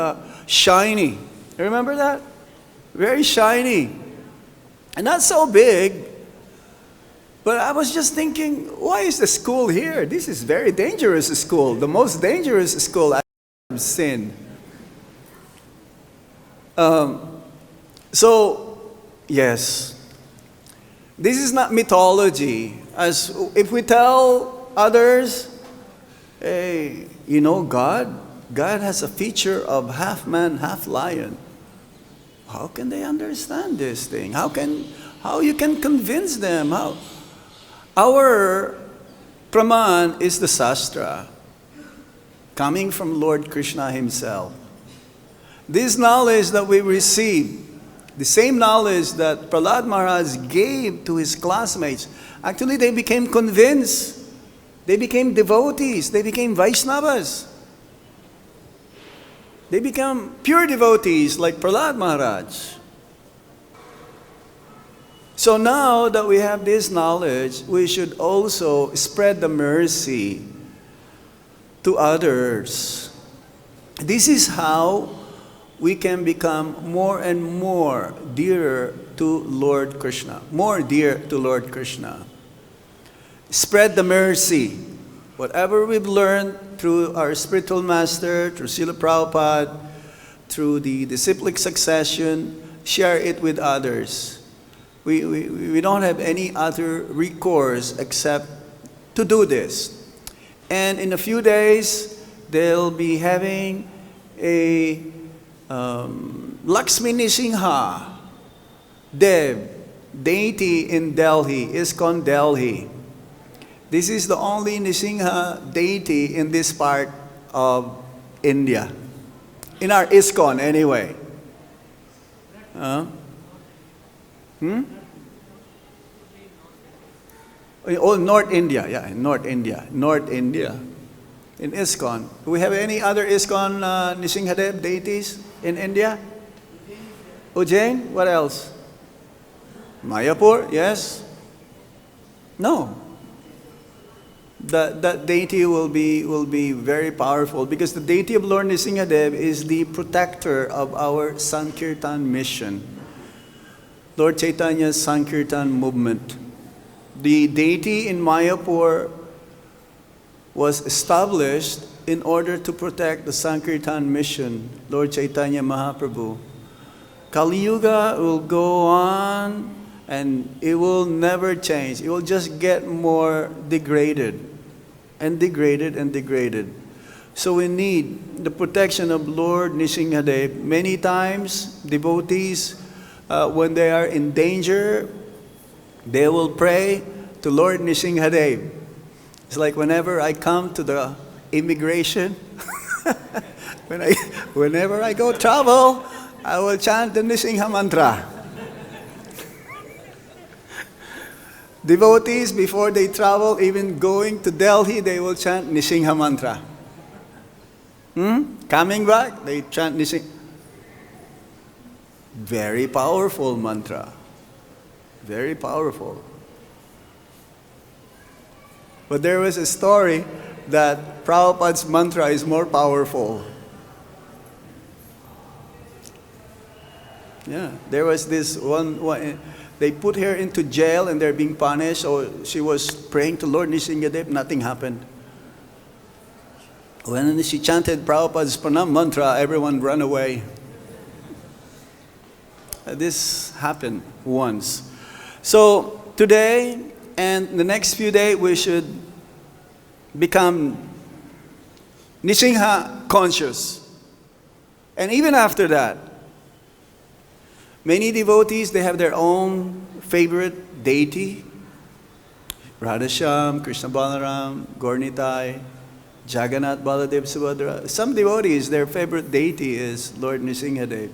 shiny. You remember that? Very shiny. And not so big. But I was just thinking, why is the school here? This is very dangerous school. The most dangerous school I've seen. So, yes. This is not mythology. As if we tell others, hey, God has a feature of half man, half lion. How can they understand this thing? How you can convince them? How? Our praman is the sastra, coming from Lord Krishna himself. This knowledge that we receive, the same knowledge that Prahlāda Mahārāja gave to his classmates, actually they became convinced. They became devotees. They became Vaishnavas. They become pure devotees like Prahlāda Mahārāja. So now that we have this knowledge, we should also spread the mercy to others. This is how we can become more and more dearer to Lord Krishna. More dear to Lord Krishna. Spread the mercy. Whatever we've learned through our spiritual master, through Srila Prabhupada, through the disciplic succession, share it with others. We don't have any other recourse except to do this. And in a few days, they'll be having a Lakshmi Nrsimha Dev, deity in Delhi, ISKCON Delhi. This is the only Nrsimha deity in this part of India. In our ISKCON anyway. Oh, North India, yeah, North India. In ISKCON. Do we have any other ISKCON Nrsimhadev deities in India? Ujjain? What else? Mayapur? Yes? No. That deity will be very powerful because the deity of Lord Nrsimhadev is the protector of our Sankirtan mission. Lord Chaitanya's Sankirtan movement. The deity in Mayapur was established in order to protect the Sankirtan mission, Lord Chaitanya Mahaprabhu. Kali Yuga will go on and it will never change. It will just get more degraded and degraded and degraded. So we need the protection of Lord Nrsimhadev. Many times, devotees, when they are in danger, they will pray to Lord Nrsimhadev. It's like whenever I come to the immigration, whenever I go travel, I will chant the Nrsimha mantra. Devotees, before they travel, even going to Delhi, they will chant Nrsimha mantra. Coming back, they chant Nrsimha. Very powerful mantra. Very powerful. But there was a story that Prabhupada's mantra is more powerful. Yeah, there was this one, they put her into jail and they're being punished. So she was praying to Lord Nrsimhadev, nothing happened. When she chanted Prabhupada's pranam mantra, everyone ran away. This happened once. So today and the next few days, we should become Nrsimha conscious. And even after that, many devotees, they have their own favorite deity. Radhashyam, Krishna Balaram, Gaurnitai, Jagannath, Baladev, Subhadra. Some devotees, their favorite deity is Lord Nrsimhadev.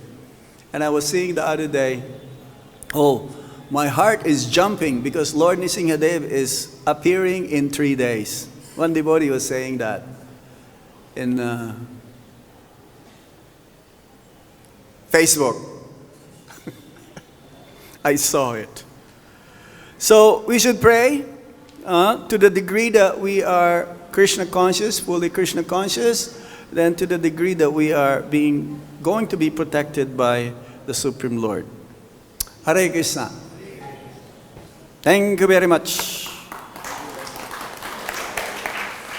And I was seeing the other day, my heart is jumping because Lord Nrsimhadev is appearing in 3 days. One devotee was saying that in Facebook. I saw it. So we should pray to the degree that we are Krishna conscious, fully Krishna conscious, then to the degree that we are going to be protected by the Supreme Lord. Hare Krishna. Thank you very much.